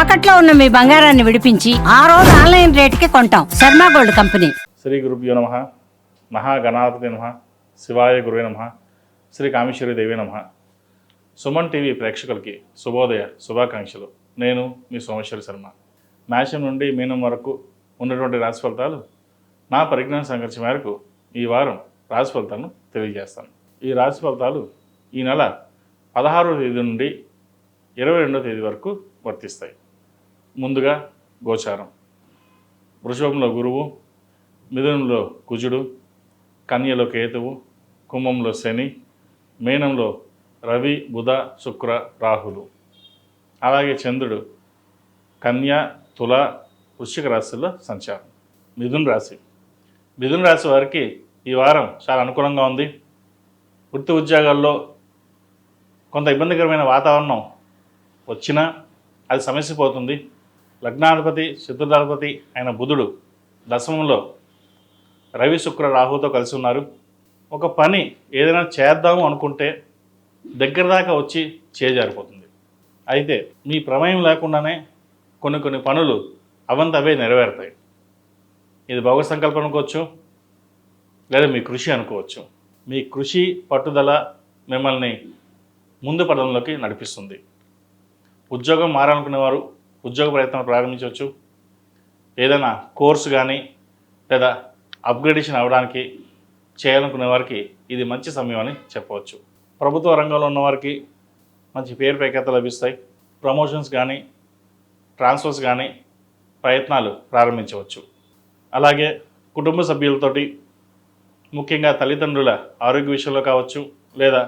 తాకట్లో ఉన్న మీ బంగారాన్ని విడిపించి ఆ రోజు ఆన్లైన్ రేటుకి కొంటాం. Sharma gold company. శ్రీ గురుభ్యో నమః. మహాగణాధిపతి నమః. శివాయ గురువే నమః. శ్రీ కామేశ్వరి దేవి నమః. సుమన్ టీవీ ప్రేక్షకులకి శుభోదయ శుభాకాంక్షలు. నేను మీ సోమేశ్వరి శర్మ. మేషం నుండి మీనం వరకు ఉన్నటువంటి రాశి ఫలితాలు నా పరిజ్ఞాన సంఘర్ష మేరకు ఈ వారం రాశి ఫలితాలను తెలియజేస్తాను. ఈ రాశి ఫలితాలు ఈ నెల 16వ తేదీ నుండి 22వ తేదీ వరకు వర్తిస్తాయి. ముందుగా గోచారం. వృషభంలో గురువు, మిథునంలో కుజుడు, కన్యలో కేతువు, కుంభంలో శని, మీనంలో రవి, బుధ, శుక్ర, రాహులు. అలాగే చంద్రుడు కన్య, తుల, వృశ్చిక రాశుల్లో సంచారం. మిథున రాశి. మిథున రాశి వారికి ఈ వారం చాలా అనుకూలంగా ఉంది. వృత్తి ఉద్యోగాల్లో కొంత ఇబ్బందికరమైన వాతావరణం వచ్చినా అది సమస్య పోతుంది. లగ్నాధిపతి చతుర్థాధిపతి అయిన బుధుడు దశమంలో రవి, శుక్ర, రాహుతో కలిసి ఉన్నారు. ఒక పని ఏదైనా చేద్దాము అనుకుంటే దగ్గర దాకా వచ్చి చేజారిపోతుంది. అయితే మీ ప్రమేయం లేకుండానే కొన్ని పనులు అవంతవే నెరవేరుతాయి. ఇది భగవత్ సంకల్పం అనుకోవచ్చు, లేదా మీ కృషి అనుకోవచ్చు. మీ కృషి పట్టుదల మిమ్మల్ని ముందు పదంలోకి నడిపిస్తుంది. ఉద్యోగం మారాలనుకునేవారు ఉద్యోగ ప్రయత్నం ప్రారంభించవచ్చు. ఏదైనా కోర్సు కానీ లేదా అప్గ్రేడేషన్ అవ్వడానికి చేయాలనుకునే వారికి ఇది మంచి సమయం అని చెప్పవచ్చు. ప్రభుత్వ రంగంలో ఉన్నవారికి మంచి పేరు ప్రఖ్యాతలు లభిస్తాయి. ప్రమోషన్స్ కానీ ట్రాన్స్ఫర్స్ కానీ ప్రయత్నాలు ప్రారంభించవచ్చు. అలాగే కుటుంబ సభ్యులతోటి, ముఖ్యంగా తల్లిదండ్రుల ఆరోగ్య విషయంలో కావచ్చు లేదా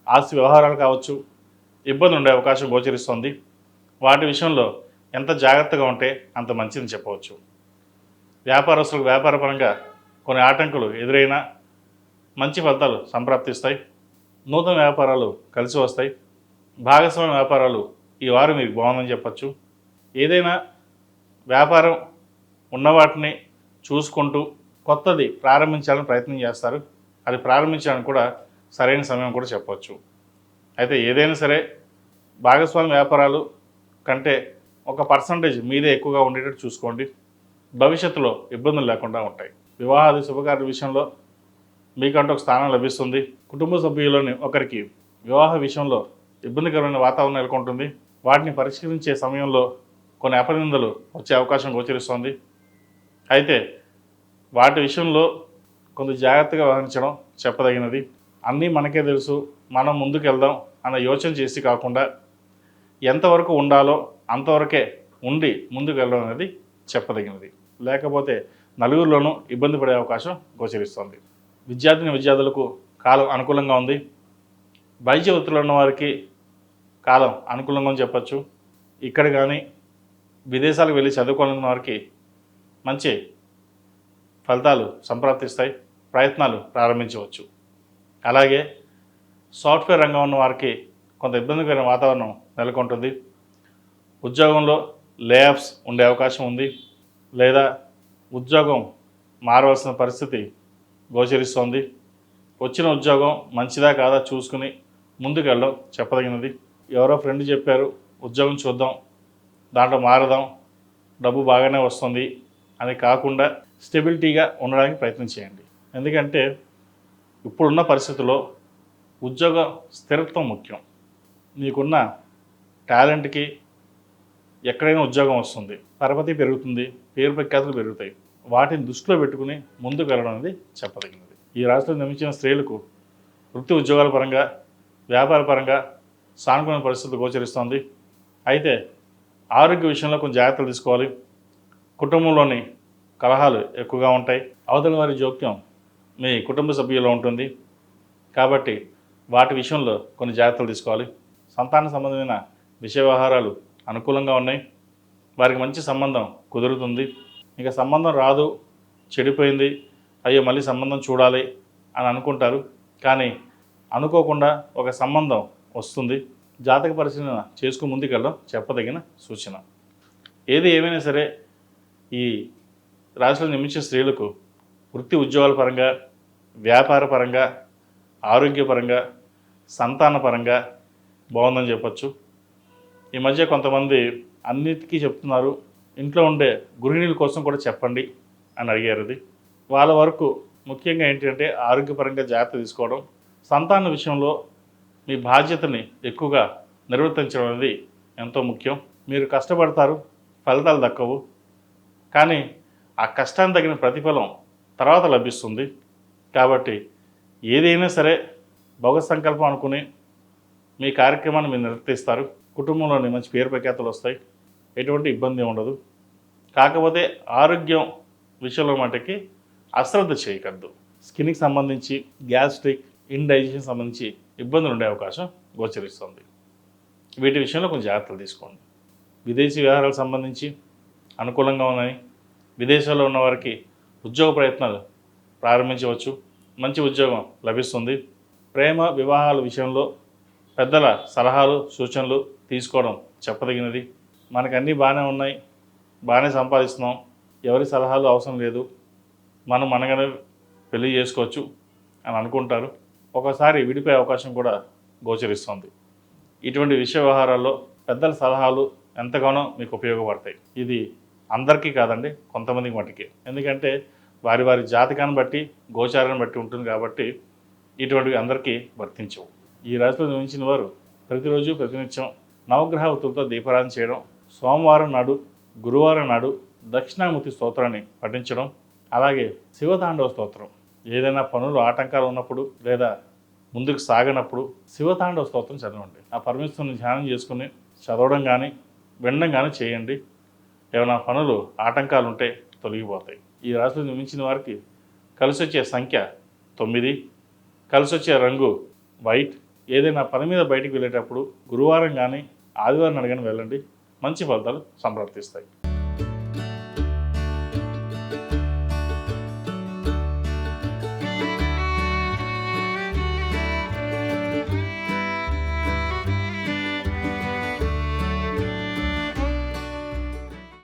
ఆస్తి వ్యవహారాలు కావచ్చు, ఇబ్బంది ఉండే అవకాశం గోచరిస్తుంది. వాటి విషయంలో ఎంత జాగ్రత్తగా ఉంటే అంత మంచిదని చెప్పవచ్చు. వ్యాపారస్తులకు వ్యాపారపరంగా కొన్ని ఆటంకులు ఎదురైనా మంచి ఫలితాలు సంప్రాప్తిస్తాయి. నూతన వ్యాపారాలు కలిసి వస్తాయి. భాగస్వామ్య వ్యాపారాలు ఈ వారం మీకు బాగుందని చెప్పచ్చు. ఏదైనా వ్యాపారం ఉన్నవాటిని చూసుకుంటూ కొత్తది ప్రారంభించాలని ప్రయత్నం చేస్తారు. అది ప్రారంభించడానికి కూడా సరైన సమయం కూడా చెప్పవచ్చు. అయితే ఏదైనా సరే భాగస్వామ్య వ్యాపారాలు కంటే ఒక పర్సంటేజ్ మీదే ఎక్కువగా ఉండేటట్టు చూసుకోండి. భవిష్యత్తులో ఇబ్బందులు లేకుండా ఉంటాయి. వివాహాది శుభకార్య విషయంలో మీకంటూ ఒక స్థానం లభిస్తుంది. కుటుంబ సభ్యులని ఒకరికి వివాహ విషయంలో ఇబ్బందికరమైన వాతావరణం నెలకొంటుంది. వాటిని పరిష్కరించే సమయంలో కొన్ని అపనిందలు వచ్చే అవకాశం గోచరిస్తుంది. అయితే వాటి విషయంలో కొంత జాగ్రత్తగా వ్యవహరించడం చెప్పదగినది. అన్నీ మనకే తెలుసు, మనం ముందుకు వెళ్దాం అన్న యోచన చేసి కాకుండా ఎంతవరకు ఉండాలో అంతవరకే ఉండి ముందుకు వెళ్ళడం అనేది చెప్పదగినది. లేకపోతే నలుగురిలోనూ ఇబ్బంది పడే అవకాశం గోచరిస్తుంది. విద్యార్థులకు కాలం అనుకూలంగా ఉంది. వైద్య వృత్తిలో ఉన్న వారికి కాలం అనుకూలంగా అని చెప్పచ్చు. ఇక్కడ కానీ విదేశాలకు వెళ్ళి చదువుకోవాలన్న వారికి మంచి ఫలితాలు సంప్రాప్తిస్తాయి. ప్రయత్నాలు ప్రారంభించవచ్చు. అలాగే సాఫ్ట్వేర్ రంగం ఉన్న వారికి కొంత ఇబ్బందికరమైన వాతావరణం నెలకొంటుంది. ఉద్యోగంలో లేఆఫ్స్ ఉండే అవకాశం ఉంది, లేదా ఉద్యోగం మారవలసిన పరిస్థితి గోచరిస్తోంది. వచ్చిన ఉద్యోగం మంచిదా కాదా చూసుకుని ముందుకు వెళ్ళడం చెప్పదగినది. ఎవరో ఫ్రెండ్ చెప్పారు ఉద్యోగం చూద్దాం, దాంట్లో మారదాం, డబ్బు బాగానే వస్తుంది అని కాకుండా స్టెబిలిటీగా ఉండడానికి ప్రయత్నం చేయండి. ఎందుకంటే ఇప్పుడున్న పరిస్థితుల్లో ఉద్యోగ స్థిరత్వం ముఖ్యం. నీకున్న టాలెంట్కి ఎక్కడైనా ఉద్యోగం వస్తుంది, పరపతి పెరుగుతుంది, పేరు ప్రఖ్యాతులు పెరుగుతాయి. వాటిని దృష్టిలో పెట్టుకుని ముందుకు వెళ్ళడం అనేది చెప్పదగినది. ఈ రాష్ట్రంలో నిర్మించిన స్త్రీలకు వృత్తి ఉద్యోగాల పరంగా, వ్యాపార పరంగా సానుకూల పరిస్థితులు గోచరిస్తోంది. అయితే ఆరోగ్య విషయంలో కొంచెం జాగ్రత్తలు తీసుకోవాలి. కుటుంబంలోని కలహాలు ఎక్కువగా ఉంటాయి. అవతల వారి జోక్యం మీ కుటుంబ సభ్యుల్లో ఉంటుంది. కాబట్టి వాటి విషయంలో కొన్ని జాగ్రత్తలు తీసుకోవాలి. సంతాన సంబంధమైన విషయ వ్యవహారాలు అనుకూలంగా ఉన్నాయి. వారికి మంచి సంబంధం కుదురుతుంది. ఇక సంబంధం రాదు, చెడిపోయింది, అయ్యో మళ్ళీ సంబంధం చూడాలి అని అనుకుంటారు. కానీ అనుకోకుండా ఒక సంబంధం వస్తుంది. జాతక పరిశీలన చేసుకుని ముందుకెళ్ళడం చెప్పదగిన సూచన. ఏది ఏమైనా సరే ఈ రాశిలో నిర్మించిన స్త్రీలకు వృత్తి ఉద్యోగాల పరంగా, వ్యాపార పరంగా, ఆరోగ్యపరంగా, సంతానపరంగా బాగుందని చెప్పచ్చు. ఈ మధ్య కొంతమంది అన్నిటికీ చెప్తున్నారు, ఇంట్లో ఉండే గృహిణుల కోసం కూడా చెప్పండి అని అడిగారు. ఇది వాళ్ళ వరకు ముఖ్యంగా ఏంటంటే ఆరోగ్యపరంగా జాగ్రత్త తీసుకోవడం, సంతాన విషయంలో మీ బాధ్యతని ఎక్కువగా నిర్వర్తించడం అనేది ఎంతో ముఖ్యం. మీరు కష్టపడతారు, ఫలితాలు దక్కవు, కానీ ఆ కష్టానికి తగిన ప్రతిఫలం తర్వాత లభిస్తుంది. కాబట్టి ఏదైనా సరే భగవత్ సంకల్పం అనుకుని మీ కార్యక్రమాన్ని మీరు నిర్వర్తిస్తారు. కుటుంబంలోని మంచి పేరు ప్రఖ్యాతులు వస్తాయి, ఎటువంటి ఇబ్బంది ఉండదు. కాకపోతే ఆరోగ్యం విషయంలో మటుకి అశ్రద్ధ చేయకద్దు. స్కిన్కి సంబంధించి గ్యాస్ట్రిక్, ఇండైజెషన్ సంబంధించి ఇబ్బందులు ఉండే అవకాశం గోచరిస్తుంది. వీటి విషయంలో కొంచెం జాగ్రత్తలు తీసుకోండి. విదేశీ వ్యవహారాలకు సంబంధించి అనుకూలంగా ఉన్నాయి. విదేశాల్లో ఉన్న వారికి ఉద్యోగ ప్రయత్నాలు ప్రారంభించవచ్చు, మంచి ఉద్యోగం లభిస్తుంది. ప్రేమ వివాహాల విషయంలో పెద్దల సలహాలు సూచనలు తీసుకోవడం చెప్పదగినది. మనకు అన్నీ బాగానే ఉన్నాయి, బాగానే సంపాదిస్తున్నాం, ఎవరి సలహాలు అవసరం లేదు, మనం మనగానే పెళ్లి చేసుకోవచ్చు అని అనుకుంటారు. ఒకసారి విడిపోయే అవకాశం కూడా గోచరిస్తుంది. ఇటువంటి విషయ వ్యవహారాల్లో పెద్దల సలహాలు ఎంతగానో మీకు ఉపయోగపడతాయి. ఇది అందరికీ కాదండి, కొంతమందికి మట్టుకే. ఎందుకంటే వారి వారి జాతకాన్ని బట్టి, గోచారాన్ని బట్టి ఉంటుంది కాబట్టి ఇటువంటివి అందరికీ వర్తించవు. ఈ రాశిలో జన్మించిన వారు ప్రతిరోజు ప్రతినిత్యం నవగ్రహ ఒత్తులతో దీపారాధన చేయడం, సోమవారం నాడు, గురువారం నాడు దక్షిణామూర్తి స్తోత్రాన్ని పఠించడం, అలాగే శివతాండవ స్తోత్రం, ఏదైనా పనులు ఆటంకాలు ఉన్నప్పుడు లేదా ముందుకు సాగనప్పుడు శివతాండవ స్తోత్రం చదవండి. ఆ పరమేశ్వరుని ధ్యానం చేసుకుని చదవడం కానీ వినడం కానీ చేయండి. ఏమైనా పనులు ఆటంకాలు ఉంటే తొలగిపోతాయి. ఈ రాశిలో జన్మించిన వారికి కలిసి వచ్చే సంఖ్య 9, కలిసి వచ్చే రంగు వైట్. ఏదైనా పని మీద బయటికి వెళ్ళేటప్పుడు గురువారం కానీ ఆదివారం అడగని వెళ్ళండి, మంచి ఫలితాలు సంప్రాప్తిస్తాయి.